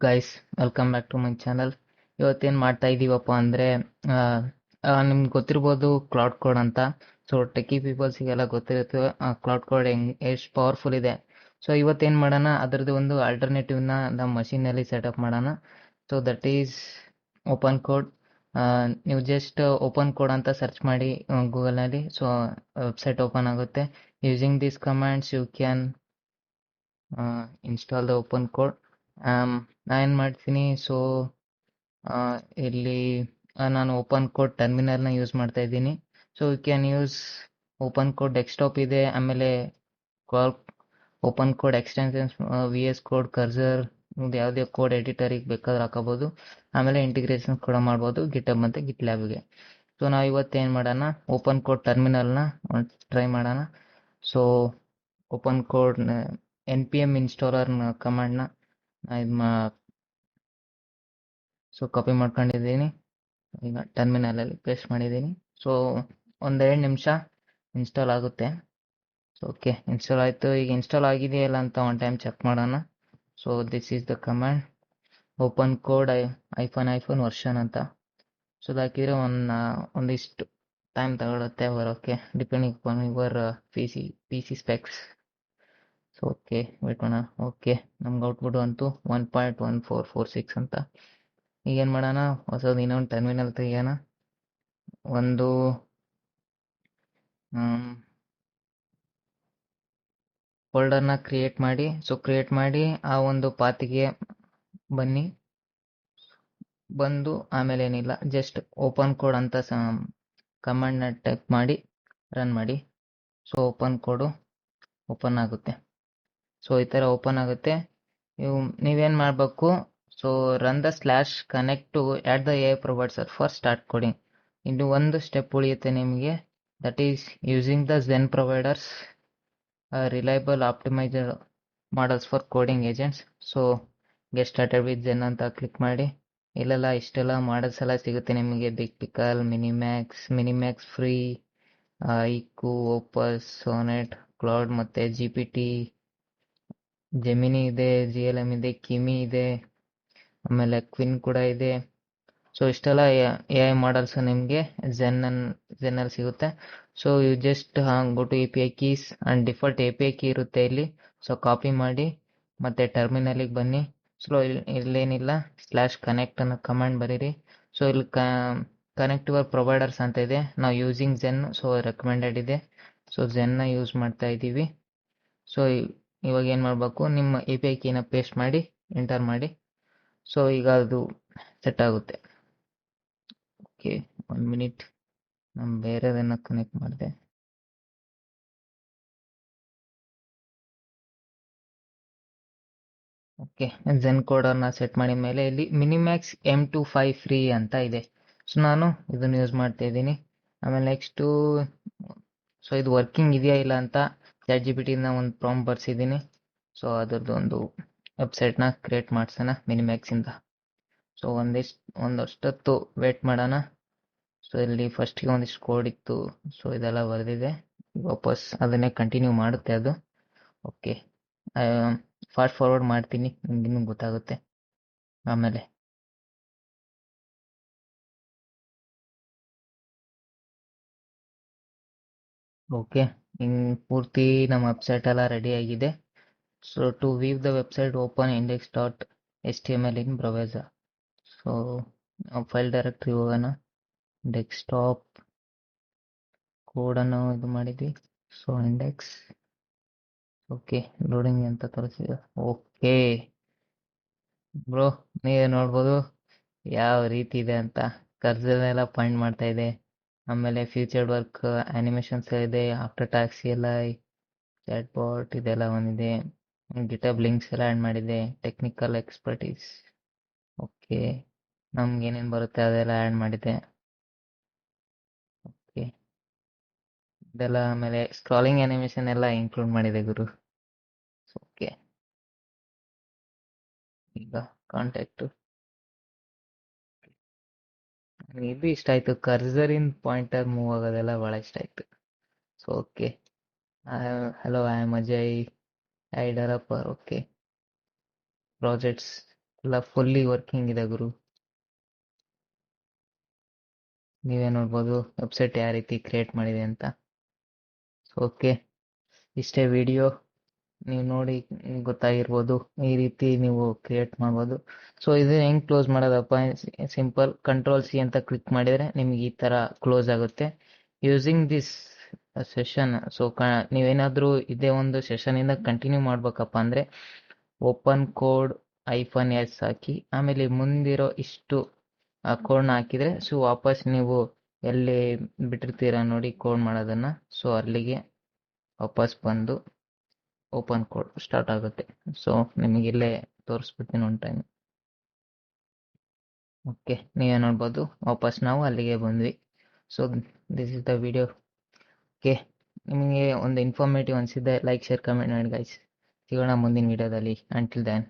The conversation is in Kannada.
Guys, welcome back to my channel. ಇವತ್ತೇನು ಮಾಡ್ತಾ ಇದ್ದೀವಪ್ಪ ಅಂದರೆ ನಿಮ್ಗೆ ಗೊತ್ತಿರ್ಬೋದು ಕ್ಲೌಡ್ ಕೋಡ್ ಅಂತ. ಸೊ ಟೆಕ್ಕಿ ಪೀಪಲ್ಸಿಗೆಲ್ಲ ಗೊತ್ತಿರುತ್ತೆ ಕ್ಲೌಡ್ ಕೋಡ್ ಎಷ್ಟು ಪವರ್ಫುಲ್ ಇದೆ. ಸೊ ಇವತ್ತೇನು ಮಾಡೋಣ, ಅದರದ್ದು ಒಂದು ಆಲ್ಟರ್ನೇಟಿವ್ನ ನಮ್ಮ ಮಷೀನಲ್ಲಿ ಸೆಟಪ್ ಮಾಡೋಣ. So that is open code. ನೀವು ಜಸ್ಟ್ ಓಪನ್ ಕೋಡ್ ಅಂತ ಸರ್ಚ್ ಮಾಡಿ ಗೂಗಲ್ನಲ್ಲಿ. ಸೊ ವೆಬ್ಸೈಟ್ ಓಪನ್ ಆಗುತ್ತೆ. Using this commands you can install the open code. ನಾನೇನು ಮಾಡ್ತೀನಿ, ಸೊ ಇಲ್ಲಿ ನಾನು ಓಪನ್ ಕೋಡ್ ಟರ್ಮಿನಲ್ನ ಯೂಸ್ ಮಾಡ್ತಾ ಇದ್ದೀನಿ. So you can use open code desktop ಇದೆ, ಆಮೇಲೆ open code extensions, V S code, cursor, ಯಾವುದೇ ಕೋಡ್ ಎಡಿಟರಿಗೆ ಬೇಕಾದ್ರೆ ಹಾಕೋಬೋದು. ಆಮೇಲೆ ಇಂಟಿಗ್ರೇಷನ್ ಕೂಡ ಮಾಡ್ಬೋದು ಗಿಟಬ್ ಮತ್ತು ಗಿಟ್ ಲ್ಯಾಬ್ಗೆ. ಸೊ ನಾವು ಇವತ್ತೇನು ಮಾಡೋಣ, ಓಪನ್ ಕೋಡ್ ಟರ್ಮಿನಲ್ನ ಟ್ರೈ ಮಾಡೋಣ. So open code npm installer ಕಮಾಂಡ್ನ ಸೊ ಕಾಪಿ ಮಾಡ್ಕೊಂಡಿದ್ದೀನಿ, ಈಗ ಟರ್ಮಿನಲಲ್ಲಿ ಪೇಸ್ಟ್ ಮಾಡಿದ್ದೀನಿ. ಸೊ 1-2 ನಿಮಿಷ ಇನ್ಸ್ಟಾಲ್ ಆಗುತ್ತೆ. ಸೊ ಓಕೆ, ಇನ್ಸ್ಟಾಲ್ ಆಯಿತು. ಈಗ ಇನ್ಸ್ಟಾಲ್ ಆಗಿದೆಯಲ್ಲ ಅಂತ ಒನ್ ಟೈಮ್ ಚೆಕ್ ಮಾಡೋಣ. So this is the command open code --- version ಅಂತ. ಸೊ ಹಾಕಿದರೆ ಒಂದಿಷ್ಟು ಟೈಮ್ ತಗೊಳುತ್ತೆ ಬರೋಕ್ಕೆ, depending upon your P C specs. So okay, wait ಮಾಡೋಣ. ಓಕೆ, ನಮ್ಗೆ ಔಟ್ಪುಟ್ ಅಂತೂ 1.1446 ಅಂತ. ಈಗೇನು ಮಾಡೋಣ, ಹೊಸದು ಇನ್ನೊಂದು ಟರ್ಮಿನಲ್ ತೆಗಿಯೋಣ. ಒಂದು ಫೋಲ್ಡರ್ನ ಕ್ರಿಯೇಟ್ ಮಾಡಿ. ಸೊ ಕ್ರಿಯೇಟ್ ಮಾಡಿ ಆ ಒಂದು ಪಾತಿಗೆ ಬಂದು ಆಮೇಲೆ ಏನಿಲ್ಲ, ಜಸ್ಟ್ ಓಪನ್ ಕೋಡ್ ಅಂತ ಕಮಾಂಡ್ನ ಟೈಪ್ ಮಾಡಿ ರನ್ ಮಾಡಿ. ಸೊ ಓಪನ್ ಕೋಡು ಓಪನ್ ಆಗುತ್ತೆ. ಸೊ ಈ ಥರ ಓಪನ್ ಆಗುತ್ತೆ. ನೀವೇನು ಮಾಡಬೇಕು, so run the /connect to add the AI provider for start coding. ಇನ್ನು ಒಂದು ಸ್ಟೆಪ್ ಉಳಿಯುತ್ತೆ ನಿಮಗೆ, that is using the zen providers reliable optimised models for coding agents. So get started with zen ಅಂತ ಕ್ಲಿಕ್ ಮಾಡಿ. ಇಲ್ಲೆಲ್ಲ ಇಷ್ಟೆಲ್ಲ ಮಾಡಲ್ಸ್ ಎಲ್ಲ ಸಿಗುತ್ತೆ ನಿಮಗೆ. Big pickle, ಮಿನಿಮ್ಯಾಕ್ಸ್ free, ಇಕ್ಕು, ಓಪಸ್, Sonet, cloud ಮತ್ತು GPT, ಜೆಮಿನಿ ಇದೆ, GLM ಇದೆ, ಕಿಮಿ ಇದೆ, ಆಮೇಲೆ ಕ್ವಿನ್ ಕೂಡ ಇದೆ. ಸೊ ಇಷ್ಟೆಲ್ಲ AI ಮಾಡಲ್ಸ್ ನಿಮಗೆ ಝೆನ್ನಲ್ಲಿ ಸಿಗುತ್ತೆ. So you just go to API keys and default API key ಇರುತ್ತೆ ಇಲ್ಲಿ. ಸೊ ಕಾಪಿ ಮಾಡಿ ಮತ್ತು ಟರ್ಮಿನಲಿಗೆ ಬನ್ನಿ. ಸೊ ಇಲ್ಲೇನಿಲ್ಲ, /connect ಅನ್ನೋ ಕಮಾಂಡ್ ಬರೀರಿ. ಸೊ ಇಲ್ಲಿ ಕನೆಕ್ಟ್ ಯುವರ್ ಪ್ರೊವೈಡರ್ಸ್ ಅಂತ ಇದೆ. ನಾವು ಯೂಸಿಂಗ್ zen, ಸೊ ರೆಕಮೆಂಡೆಡ್ ಇದೆ. ಸೊ ಝೆನ್ನ ಯೂಸ್ ಮಾಡ್ತಾ ಇದ್ದೀವಿ. ಸೊ ಇವಾಗ ಏನು ಮಾಡಬೇಕು, ನಿಮ್ಮ API ಕೀನ ಪೇಸ್ಟ್ ಮಾಡಿ ಎಂಟರ್ ಮಾಡಿ. ಸೊ ಈಗ ಅದು ಸೆಟ್ ಆಗುತ್ತೆ. ಓಕೆ, 1 ಮಿನಿಟ್, ನಾನು ಬೇರೆದನ್ನು ಕನೆಕ್ಟ್ ಮಾಡಿದೆ. ಓಕೆ, zen ಕೋಡರ್ನ ಸೆಟ್ ಮಾಡಿದ ಮೇಲೆ ಇಲ್ಲಿ ಮಿನಿಮ್ಯಾಕ್ಸ್ M25 ಫ್ರೀ ಅಂತ ಇದೆ. ಸೊ ನಾನು ಇದನ್ನು ಯೂಸ್ ಮಾಡ್ತಾ ಇದ್ದೀನಿ. ಆಮೇಲೆ ನೆಕ್ಸ್ಟು, ಸೊ ಇದು ವರ್ಕಿಂಗ್ ಇದೆಯಾ ಇಲ್ಲ ಅಂತ ChatGPTನ ಒಂದು ಪ್ರಾಂಪ್ಟ್ ಬರ್ಸಿದ್ದೀನಿ. ಸೊ ಅದರದ್ದು ಒಂದು ವೆಬ್ಸೈಟ್ನ ಕ್ರಿಯೇಟ್ ಮಾಡಿಸೋಣ ಮಿನಿಮ್ಯಾಕ್ಸಿಂದ. ಸೊ ಒಂದಷ್ಟೊತ್ತು ವೇಟ್ ಮಾಡೋಣ. ಸೊ ಇಲ್ಲಿ ಫಸ್ಟಿಗೆ ಒಂದಿಷ್ಟು ಕೋಡ್ ಇತ್ತು, ಸೊ ಇದೆಲ್ಲ ಬರೆದಿದೆ. ವಾಪಸ್ ಅದನ್ನೇ ಕಂಟಿನ್ಯೂ ಮಾಡುತ್ತೆ ಅದು. ಓಕೆ, ಫಾಸ್ಟ್ ಫಾರ್ವರ್ಡ್ ಮಾಡ್ತೀನಿ, ನಿಮಗಿನ್ನೂ ಗೊತ್ತಾಗುತ್ತೆ ಆಮೇಲೆ. ಓಕೆ, ಪೂರ್ತಿ ನಮ್ಮ ವೆಬ್ಸೈಟ್ ಎಲ್ಲ ರೆಡಿ ಆಗಿದೆ. So to view the website open index.html in browser. So file directory ಹೋಗೋಣ, ಡೆಸ್ಕ್ಟಾಪ್ ಕೋಡನ್ನು ಇದು ಮಾಡಿದ್ವಿ. ಸೊ ಇಂಡೆಕ್ಸ್, ಓಕೆ, ಲೋಡಿಂಗ್ ಅಂತ ತೋರಿಸಿದೆ. ಓಕೆ ಬ್ರೋ, ನೀವೇ ನೋಡ್ಬೋದು ಯಾವ ರೀತಿ ಇದೆ ಅಂತ. ಕರ್ಸರ್ನೆಲ್ಲ ಪಾಯಿಂಟ್ ಮಾಡ್ತಾ ಇದೆ. ಆಮೇಲೆ ಫ್ಯೂಚರ್ಡ್ ವರ್ಕ್ ಆ್ಯನಿಮೇಷನ್ಸ್ ಇದೆ, after tax CLI, chat bot ಇದೆಲ್ಲ ಬಂದಿದೆ. ಗಿಟಬ್ ಲಿಂಕ್ಸ್ ಎಲ್ಲ ಆ್ಯಡ್ ಮಾಡಿದೆ. ಟೆಕ್ನಿಕಲ್ ಎಕ್ಸ್ಪರ್ಟೀಸ್, ಓಕೆ, ನಮ್ಗೆ ಏನೇನು ಬರುತ್ತೆ ಅದೆಲ್ಲ ಆ್ಯಡ್ ಮಾಡಿದೆ. ಓಕೆ, ಇದೆಲ್ಲ ಆಮೇಲೆ ಸ್ಕ್ರಾಲಿಂಗ್ ಆ್ಯನಿಮೇಷನ್ ಎಲ್ಲ ಇನ್ಕ್ಲೂಡ್ ಮಾಡಿದೆ ಗುರು. ಓಕೆ, ಈಗ ಕಾಂಟ್ಯಾಕ್ಟು ಇದು ಇಷ್ಟ ಆಯಿತು, ಕರ್ಸರಿನ್ ಪಾಯಿಂಟರ್ ಮೂವ್ ಆಗೋದೆಲ್ಲ ಭಾಳ ಇಷ್ಟ ಆಯಿತು. So okay, hello, I am Ajay, I developer. Okay, projects, ಎಲ್ಲ ಫುಲ್ಲಿ ವರ್ಕಿಂಗ್ ಇದೆ ಗುರು. ನೀವೇ ನೋಡ್ಬೋದು ವೆಬ್ಸೈಟ್ ಯಾವ ರೀತಿ ಕ್ರಿಯೇಟ್ ಮಾಡಿದೆ ಅಂತ. ಓಕೆ, ಇಷ್ಟೇ ವಿಡಿಯೋ. ನೀವು ನೋಡಿ ಗೊತ್ತಾಗಿರ್ಬೋದು, ಈ ರೀತಿ ನೀವು ಕ್ರಿಯೇಟ್ ಮಾಡ್ಬೋದು. ಸೊ ಇದು ಹೆಂಗ್ ಕ್ಲೋಸ್ ಮಾಡೋದಪ್ಪ, ಸಿಂಪಲ್ ಕಂಟ್ರೋಲ್ C ಅಂತ ಕ್ಲಿಕ್ ಮಾಡಿದರೆ ನಿಮ್ಗೆ ಈ ತರ ಕ್ಲೋಸ್ ಆಗುತ್ತೆ ಯೂಸಿಂಗ್ ದಿಸ್ ಸೆಷನ್. ಸೊ ನೀವೇನಾದ್ರೂ ಇದೇ ಒಂದು ಸೆಷನ್ ಇಂದ ಕಂಟಿನ್ಯೂ ಮಾಡ್ಬೇಕಪ್ಪ ಅಂದ್ರೆ ಓಪನ್ ಕೋಡ್ -s ಹಾಕಿ ಆಮೇಲೆ ಮುಂದಿರೋ ಇಷ್ಟು ಆ ಕೋಡ್ನ ಹಾಕಿದ್ರೆ ಸೊ ವಾಪಸ್ ನೀವು ಎಲ್ಲಿ ಬಿಟ್ಟಿರ್ತೀರಾ ನೋಡಿ ಕೋಡ್ ಮಾಡೋದನ್ನ, ಸೊ ಅಲ್ಲಿಗೆ ವಾಪಸ್ ಬಂದು ಓಪನ್ ಕೋಡ್ ಸ್ಟಾರ್ಟ್ ಆಗುತ್ತೆ. ಸೊ ನಿಮಗೆ ಇಲ್ಲೇ ತೋರಿಸ್ಬಿಡ್ತೀನಿ ಒಂದು ಟೈಮ್. ಓಕೆ, ನೀವೇ ನೋಡ್ಬೋದು ವಾಪಸ್ ನಾವು ಅಲ್ಲಿಗೆ ಬಂದ್ವಿ. So this is the video. Okay, ನಿಮಗೆ ಒಂದು ಇನ್ಫಾರ್ಮೇಟಿವ್ ಅನಿಸಿದ್ದೆ ಲೈಕ್, ಶೇರ್, ಕಮೆಂಟ್ ಮಾಡಿ ಗೈಸ್. ಸಿಗೋಣ ಮುಂದಿನ ವಿಡಿಯೋದಲ್ಲಿ. Until then.